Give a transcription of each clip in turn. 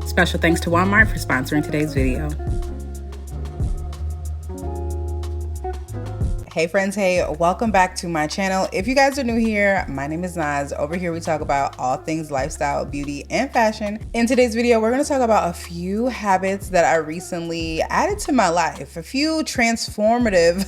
Special thanks to Walmart for sponsoring today's video. Hey friends, hey, welcome back to my channel. If you guys are new here, my name is Naz. Over here we talk about all things lifestyle, beauty, and fashion. In today's video, we're gonna talk about a few habits that I recently added to my life, a few transformative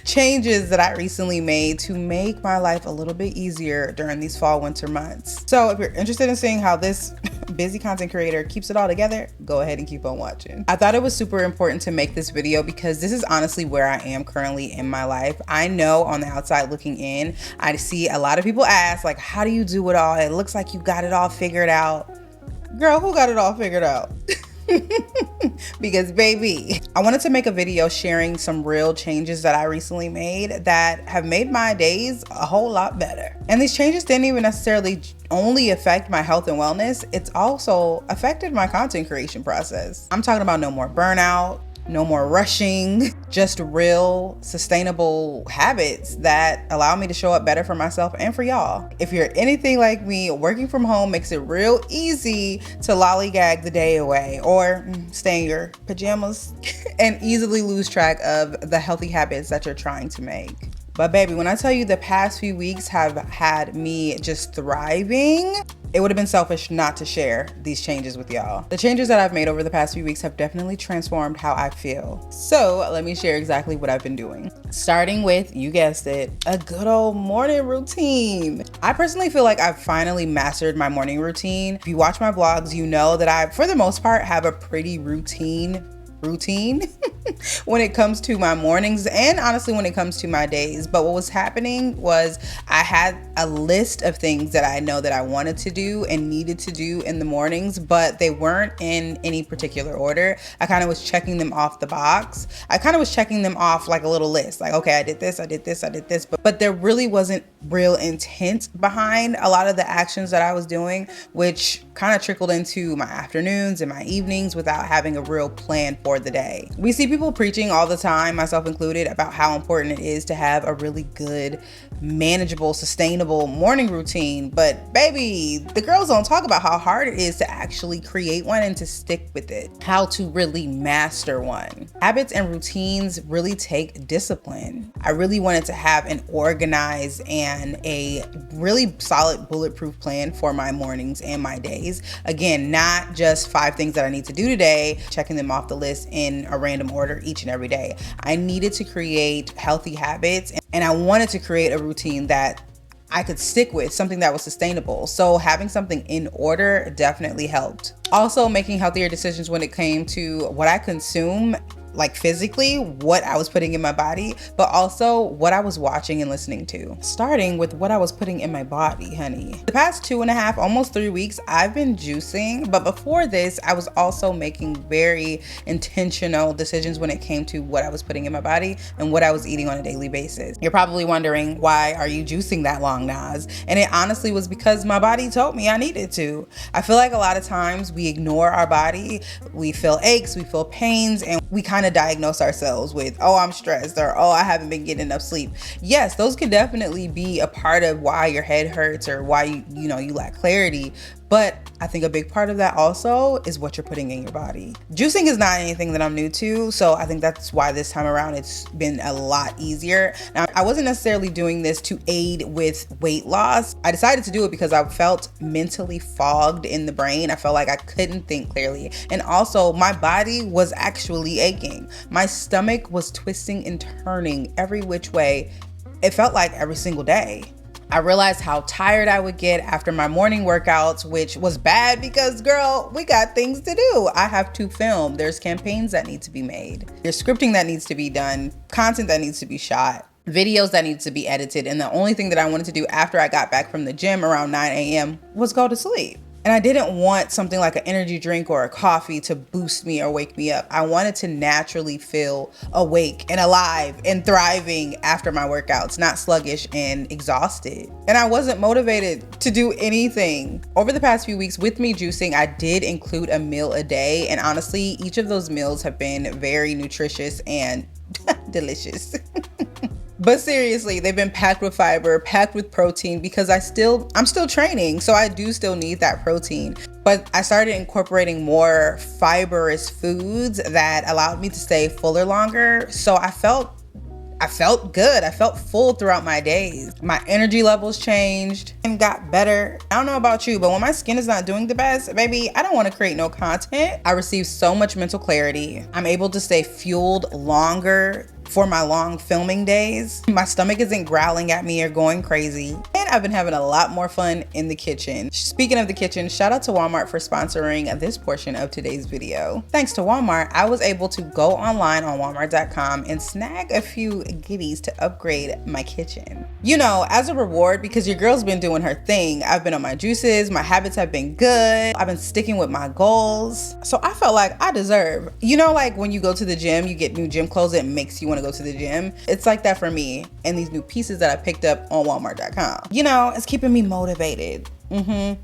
changes that I recently made to make my life a little bit easier during these fall winter months. So if you're interested in seeing how this busy content creator keeps it all together, go ahead and keep on watching. I thought it was super important to make this video because this is honestly where I am currently in my life. I know on the outside looking in, I see a lot of people ask, like, how do you do it all? It looks like you got it all figured out. Girl, who got it all figured out? Because baby, I wanted to make a video sharing some real changes that I recently made that have made my days a whole lot better. And these changes didn't even necessarily only affect my health and wellness, it's also affected my content creation process. I'm talking about no more burnout, no more rushing, just real sustainable habits that allow me to show up better for myself and for y'all. If you're anything like me, working from home makes it real easy to lollygag the day away or stay in your pajamas and easily lose track of the healthy habits that you're trying to make. But baby, when I tell you the past few weeks have had me just thriving, it would have been selfish not to share these changes with y'all. The changes that I've made over the past few weeks have definitely transformed how I feel. So let me share exactly what I've been doing. Starting with, you guessed it, a good old morning routine. I personally feel like I've finally mastered my morning routine. If you watch my vlogs, you know that I, for the most part, have a pretty routine when it comes to my mornings and honestly when it comes to my days. But what was happening was I had a list of things that I know that I wanted to do and needed to do in the mornings, but they weren't in any particular order. I kind of was checking them off the box. I kind of was checking them off like a little list, like, okay, I did this, I did this, I did this, but there really wasn't real intent behind a lot of the actions that I was doing, which kind of trickled into my afternoons and my evenings without having a real plan for the day. We see people preaching all the time, myself included, about how important it is to have a really good, manageable, sustainable morning routine. But baby, the girls don't talk about how hard it is to actually create one and to stick with it, how to really master one. Habits and routines really take discipline. I really wanted to have an organized and a really solid bulletproof plan for my mornings and my days. Again, not just 5 things that I need to do today, checking them off the list in a random order each and every day. I needed to create healthy habits and I wanted to create a routine that I could stick with, something that was sustainable. So having something in order definitely helped. Also making healthier decisions when it came to what I consume, like physically, what I was putting in my body, but also what I was watching and listening to. Starting with what I was putting in my body, honey. The past 2.5, almost 3 weeks, I've been juicing, but before this, I was also making very intentional decisions when it came to what I was putting in my body and what I was eating on a daily basis. You're probably wondering, why are you juicing that long, Naz? And it honestly was because my body told me I needed to. I feel like a lot of times we ignore our body, we feel aches, we feel pains, and we kind of diagnose ourselves with, oh, I'm stressed, or oh, I haven't been getting enough sleep. Yes, those could definitely be a part of why your head hurts or why you lack clarity. But I think a big part of that also is what you're putting in your body. Juicing is not anything that I'm new to, so I think that's why this time around it's been a lot easier. Now, I wasn't necessarily doing this to aid with weight loss. I decided to do it because I felt mentally fogged in the brain. I felt like I couldn't think clearly. And also my body was actually aching. My stomach was twisting and turning every which way. It felt like every single day. I realized how tired I would get after my morning workouts, which was bad because, girl, we got things to do. I have to film. There's campaigns that need to be made. There's scripting that needs to be done, content that needs to be shot, videos that need to be edited. And the only thing that I wanted to do after I got back from the gym around 9 a.m. was go to sleep. And I didn't want something like an energy drink or a coffee to boost me or wake me up. I wanted to naturally feel awake and alive and thriving after my workouts, not sluggish and exhausted. And I wasn't motivated to do anything. Over the past few weeks with me juicing, I did include a meal a day. And honestly, each of those meals have been very nutritious and delicious. But seriously, they've been packed with fiber, packed with protein, because I'm still training, so I do still need that protein. But I started incorporating more fibrous foods that allowed me to stay fuller longer. So I felt good. I felt full throughout my days. My energy levels changed and got better. I don't know about you, but when my skin is not doing the best, baby, I don't want to create no content. I receive so much mental clarity. I'm able to stay fueled longer for my long filming days. My stomach isn't growling at me or going crazy. And I've been having a lot more fun in the kitchen. Speaking of the kitchen, shout out to Walmart for sponsoring this portion of today's video. Thanks to Walmart, I was able to go online on walmart.com and snag a few goodies to upgrade my kitchen. You know, as a reward, because your girl's been doing her thing, I've been on my juices, my habits have been good, I've been sticking with my goals. So I felt like I deserve, you know, like when you go to the gym, you get new gym clothes, it makes you want to go to the gym. It's like that for me and these new pieces that I picked up on walmart.com. You know, it's keeping me motivated.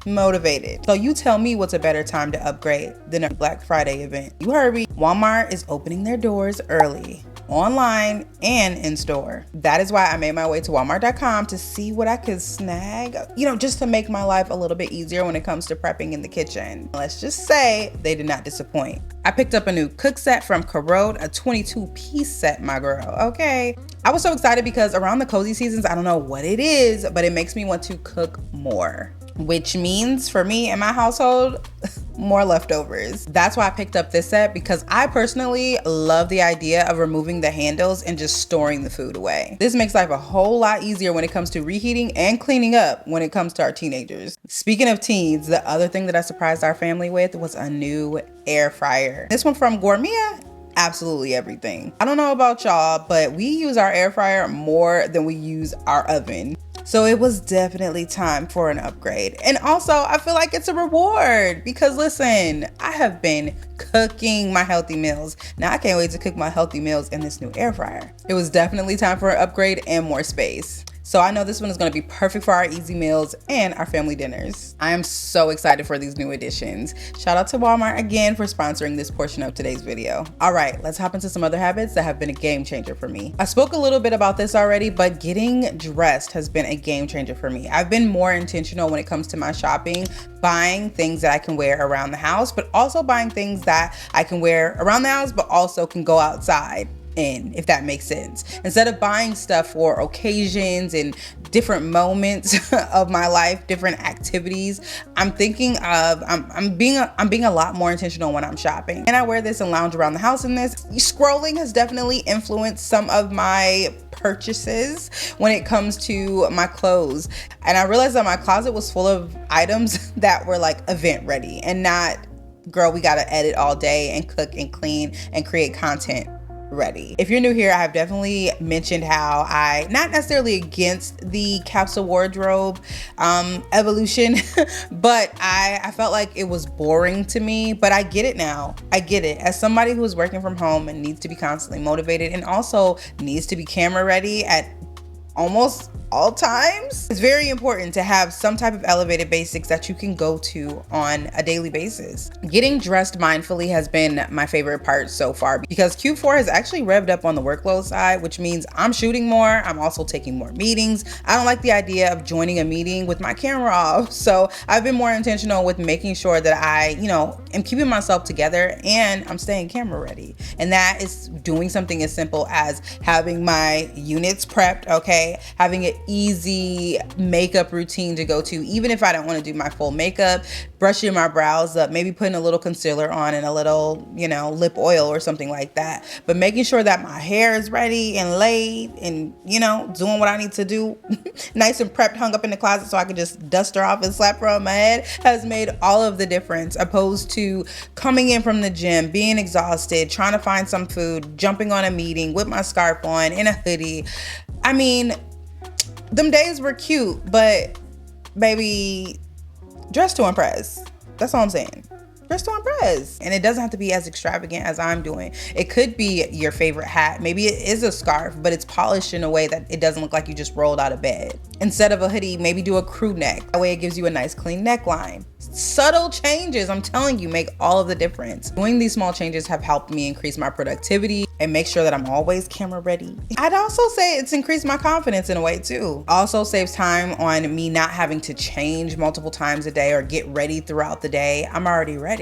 Motivated. So you tell me what's a better time to upgrade than a Black Friday event. You heard me. Walmart is opening their doors early, online and in store. That is why I made my way to walmart.com to see what I could snag, you know, just to make my life a little bit easier when it comes to prepping in the kitchen. Let's just say they did not disappoint. I picked up a new cook set from Carode, a 22-piece set, my girl, okay? I was so excited because around the cozy seasons, I don't know what it is, but it makes me want to cook more. Which means for me and my household, more leftovers. That's why I picked up this set, because I personally love the idea of removing the handles and just storing the food away. This makes life a whole lot easier when it comes to reheating and cleaning up when it comes to our teenagers. Speaking of teens, the other thing that I surprised our family with was a new air fryer. This one from Gourmet. Absolutely everything. I don't know about y'all, but we use our air fryer more than we use our oven. So it was definitely time for an upgrade. And also I feel like it's a reward because listen, I have been cooking my healthy meals. Now I can't wait to cook my healthy meals in this new air fryer. It was definitely time for an upgrade and more space. So I know this one is going to be perfect for our easy meals and our family dinners. I am so excited for these new additions. Shout out to Walmart again for sponsoring this portion of today's video. All right, let's hop into some other habits that have been a game changer for me. I spoke a little bit about this already, but getting dressed has been a game changer for me. I've been more intentional when it comes to my shopping, buying things that I can wear around the house, but also buying things that I can wear around the house, but also can go outside in, if that makes sense. Instead of buying stuff for occasions and different moments of my life, different activities, I'm thinking of I'm being a lot more intentional when I'm shopping. And I wear this and lounge around the house in this. Scrolling has definitely influenced some of my purchases when it comes to my clothes. And I realized that my closet was full of items that were like event ready and not, girl, we gotta edit all day and cook and clean and create content ready. If you're new here, I have definitely mentioned how I, not necessarily against the capsule wardrobe evolution, but I felt like it was boring to me, but I get it now. I get it. As somebody who is working from home and needs to be constantly motivated and also needs to be camera ready at almost all times, it's very important to have some type of elevated basics that you can go to on a daily basis. Getting dressed mindfully has been my favorite part so far because Q4 has actually revved up on the workload side, which means I'm shooting more. I'm also taking more meetings. I don't like the idea of joining a meeting with my camera off. So I've been more intentional with making sure that I, am keeping myself together and I'm staying camera ready. And that is doing something as simple as having my units prepped, okay? Having it easy makeup routine to go to, even if I don't want to do my full makeup, brushing my brows up, maybe putting a little concealer on and a little, lip oil or something like that. But making sure that my hair is ready and laid and, doing what I need to do, nice and prepped, hung up in the closet so I can just dust her off and slap her on my head has made all of the difference, opposed to coming in from the gym, being exhausted, trying to find some food, jumping on a meeting with my scarf on in a hoodie. I mean, them days were cute, but baby, Dress to impress. That's all I'm saying. Dress to impress. And it doesn't have to be as extravagant as I'm doing. It could be your favorite hat. Maybe it is a scarf, but it's polished in a way that it doesn't look like you just rolled out of bed. Instead of a hoodie, maybe do a crew neck. That way it gives you a nice clean neckline. Subtle changes, I'm telling you, make all of the difference. Doing these small changes have helped me increase my productivity and make sure that I'm always camera ready. I'd also say it's increased my confidence in a way too. Also saves time on me not having to change multiple times a day or get ready throughout the day. I'm already ready.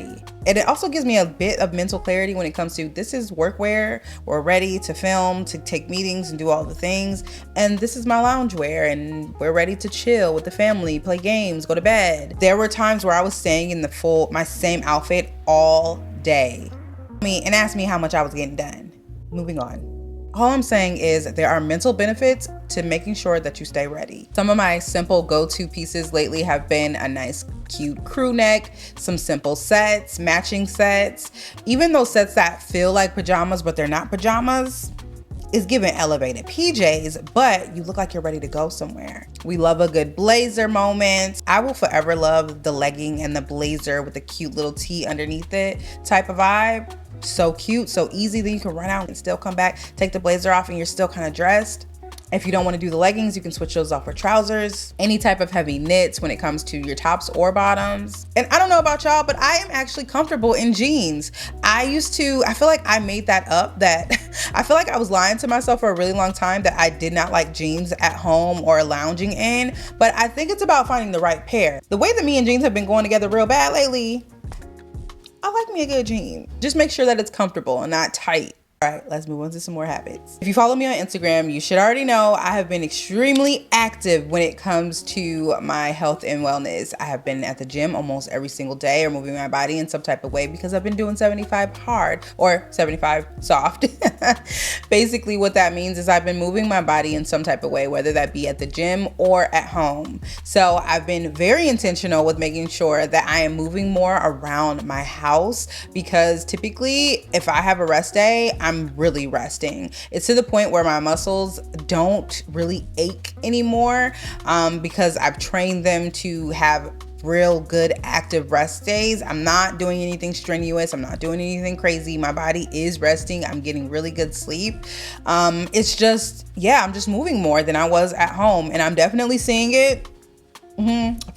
And it also gives me a bit of mental clarity when it comes to this is workwear. We're ready to film, to take meetings and do all the things. And this is my loungewear and we're ready to chill with the family, play games, go to bed. There were times where I was staying in my same outfit all day. And asked me how much I was getting done. Moving on. All I'm saying is there are mental benefits to making sure that you stay ready. Some of my simple go-to pieces lately have been a nice cute crew neck, some simple sets, matching sets, even those sets that feel like pajamas but they're not pajamas. Is giving elevated PJs, but you look like you're ready to go somewhere. We love a good blazer moment. I will forever love the legging and the blazer with the cute little tee underneath it type of vibe. So cute, so easy. Then you can run out and still come back, take the blazer off and you're still kind of dressed. If you don't want to do the leggings, you can switch those off for trousers. Any type of heavy knits when it comes to your tops or bottoms. And I don't know about y'all, but I am actually comfortable in jeans. I feel like I made that up, that I feel like I was lying to myself for a really long time that I did not like jeans at home or lounging in. But I think it's about finding the right pair. The way that me and jeans have been going together real bad lately, I like me a good jean. Just make sure that it's comfortable and not tight. All right, let's move on to some more habits. If you follow me on Instagram, you should already know I have been extremely active when it comes to my health and wellness. I have been at the gym almost every single day or moving my body in some type of way because I've been doing 75 hard or 75 soft. Basically what that means is I've been moving my body in some type of way, whether that be at the gym or at home. So I've been very intentional with making sure that I am moving more around my house because typically if I have a rest day, I'm really resting. It's to the point where my muscles don't really ache anymore because I've trained them to have real good active rest days. I'm not doing anything strenuous. I'm not doing anything crazy. My body is resting. I'm getting really good sleep. It's just, I'm just moving more than I was at home and I'm definitely seeing it.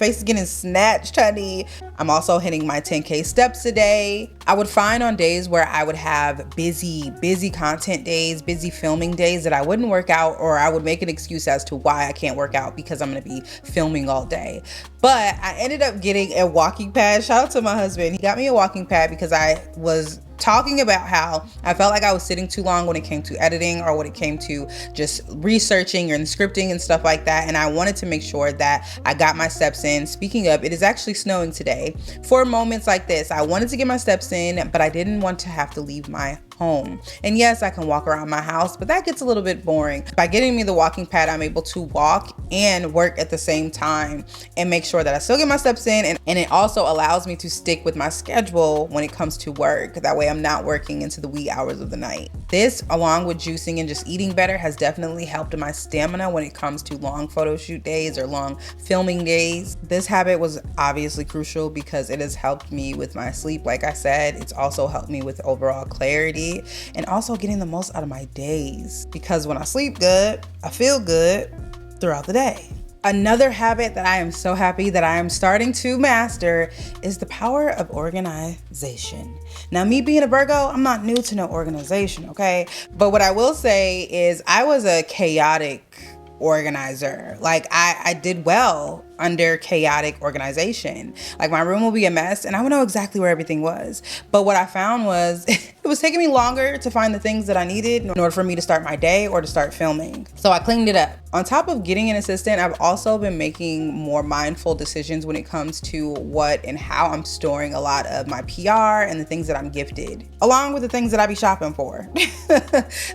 Face is getting snatched, honey. I'm also hitting my 10K steps a day. I would find on days where I would have busy content days, busy filming days that I wouldn't work out, or I would make an excuse as to why I can't work out because I'm gonna be filming all day. But I ended up getting a walking pad. Shout out to my husband. He got me a walking pad because I was talking about how I felt like I was sitting too long when it came to editing or when it came to just researching and scripting and stuff like that. And I wanted to make sure that I got my steps in. Speaking of, it is actually snowing today. For moments like this, I wanted to get my steps in, but I didn't want to have to leave my home. And yes, I can walk around my house, but that gets a little bit boring. By getting me the walking pad, I'm able to walk and work at the same time and make sure that I still get my steps in. And it also allows me to stick with my schedule when it comes to work. That way I'm not working into the wee hours of the night. This, along with juicing and just eating better, has definitely helped my stamina when it comes to long photo shoot days or long filming days. This habit was obviously crucial because it has helped me with my sleep. Like I said, it's also helped me with overall clarity and also getting the most out of my days, because when I sleep good, I feel good throughout the day. Another habit that I am so happy that I am starting to master is the power of organization. Now, me being a Virgo, I'm not new to no organization, okay? But what I will say is I was a chaotic organizer. Like I did well under chaotic organization. Like my room will be a mess and I would know exactly where everything was. But what I found was it was taking me longer to find the things that I needed in order for me to start my day or to start filming. So I cleaned it up. On top of getting an assistant, I've also been making more mindful decisions when it comes to what and how I'm storing a lot of my PR and the things that I'm gifted, along with the things that I be shopping for.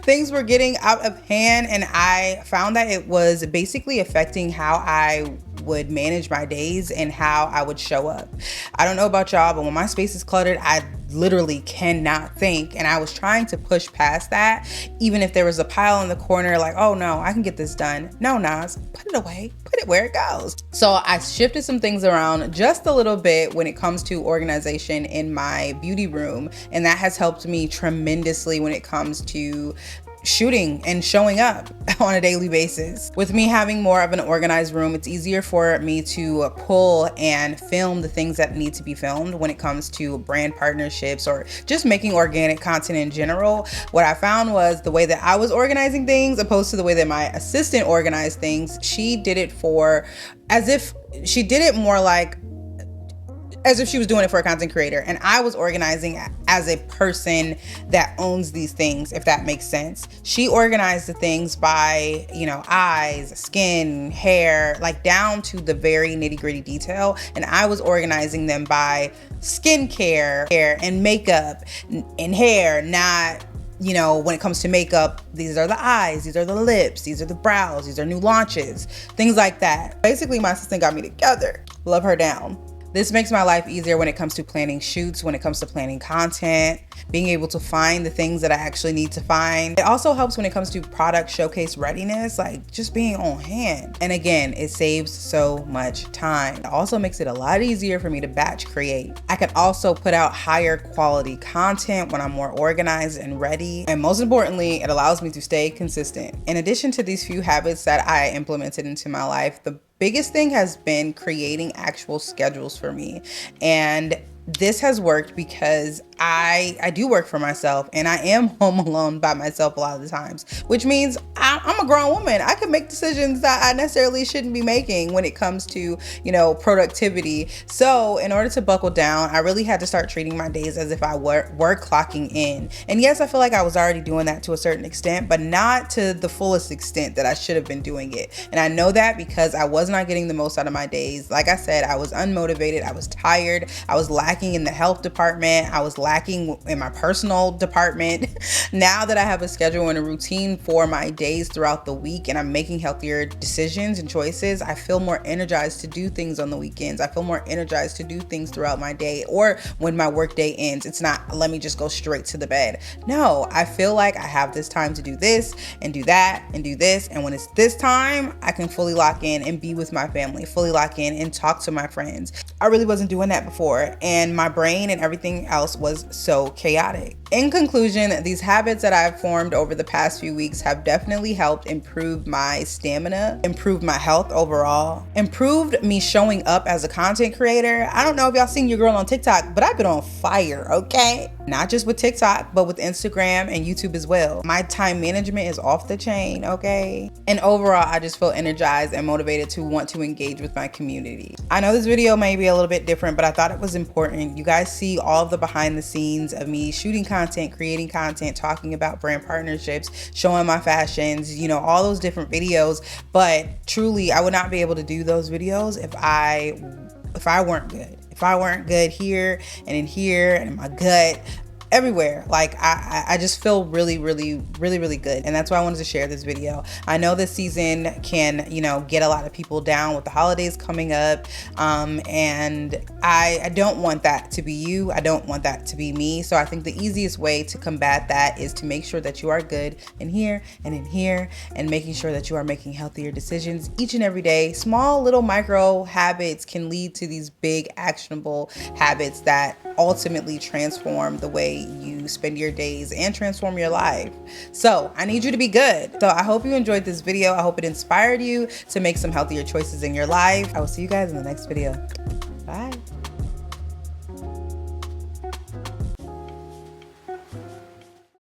Things were getting out of hand and I found that it was basically affecting how I would manage my days and how I would show up. I don't know about y'all, but when my space is cluttered, I literally cannot think. And I was trying to push past that. Even if there was a pile in the corner, like, oh no, I can get this done. No, Nas, put it away, put it where it goes. So I shifted some things around just a little bit when it comes to organization in my beauty room. And that has helped me tremendously when it comes to shooting and showing up on a daily basis. With me having more of an organized room, it's easier for me to pull and film the things that need to be filmed when it comes to brand partnerships or just making organic content in general. What I found was the way that I was organizing things opposed to the way that my assistant organized things, she did it more like as if she was doing it for a content creator, and I was organizing as a person that owns these things, if that makes sense. She organized the things by, eyes, skin, hair, like down to the very nitty-gritty detail, and I was organizing them by skincare, hair, and makeup and hair, not when it comes to makeup, these are the eyes, these are the lips, these are the brows, these are new launches, things like that. Basically, my assistant got me together. Love her down. This makes my life easier when it comes to planning shoots, when it comes to planning content, being able to find the things that I actually need to find. It also helps when it comes to product showcase readiness, like just being on hand. And again, it saves so much time. It also makes it a lot easier for me to batch create. I can also put out higher quality content when I'm more organized and ready. And most importantly, it allows me to stay consistent. In addition to these few habits that I implemented into my life, the biggest thing has been creating actual schedules for me. And this has worked because I do work for myself, and I am home alone by myself a lot of the times, which means I'm a grown woman. I can make decisions that I necessarily shouldn't be making when it comes to, productivity. So in order to buckle down, I really had to start treating my days as if I were clocking in. And yes, I feel like I was already doing that to a certain extent, but not to the fullest extent that I should have been doing it. And I know that because I was not getting the most out of my days. Like I said, I was unmotivated. I was tired. I was lacking in the health department. I was lacking in my personal department. Now that I have a schedule and a routine for my days throughout the week, and I'm making healthier decisions and choices, I feel more energized to do things on the weekends. I feel more energized to do things throughout my day, or when my work day ends. It's not, let me just go straight to the bed. No, I feel like I have this time to do this and do that and do this. And when it's this time, I can fully lock in and be with my family, fully lock in and talk to my friends. I really wasn't doing that before, and my brain and everything else was so chaotic. In conclusion, these habits that I've formed over the past few weeks have definitely helped improve my stamina, improve my health overall, improved me showing up as a content creator. I don't know if y'all seen your girl on TikTok, but I've been on fire, okay? Not just with TikTok, but with Instagram and YouTube as well. My time management is off the chain, okay? And overall, I just feel energized and motivated to want to engage with my community. I know this video may be a little bit different, but I thought it was important. You guys see all of the behind the scenes of me shooting content, creating content, talking about brand partnerships, showing my fashions, all those different videos. But truly, I would not be able to do those videos if I weren't good. If I weren't good here and in my gut, everywhere. Like I just feel really good, and that's why I wanted to share this video. I know this season can get a lot of people down with the holidays coming up, and I don't want that to be you. I don't want that to be me. So I think the easiest way to combat that is to make sure that you are good in here and in here, and making sure that you are making healthier decisions each and every day. Small little micro habits can lead to these big actionable habits that ultimately transform the way you spend your days and transform your life. So I need you to be good. So I hope you enjoyed this video. I hope it inspired you to make some healthier choices in your life. I will see you guys in the next video. Bye.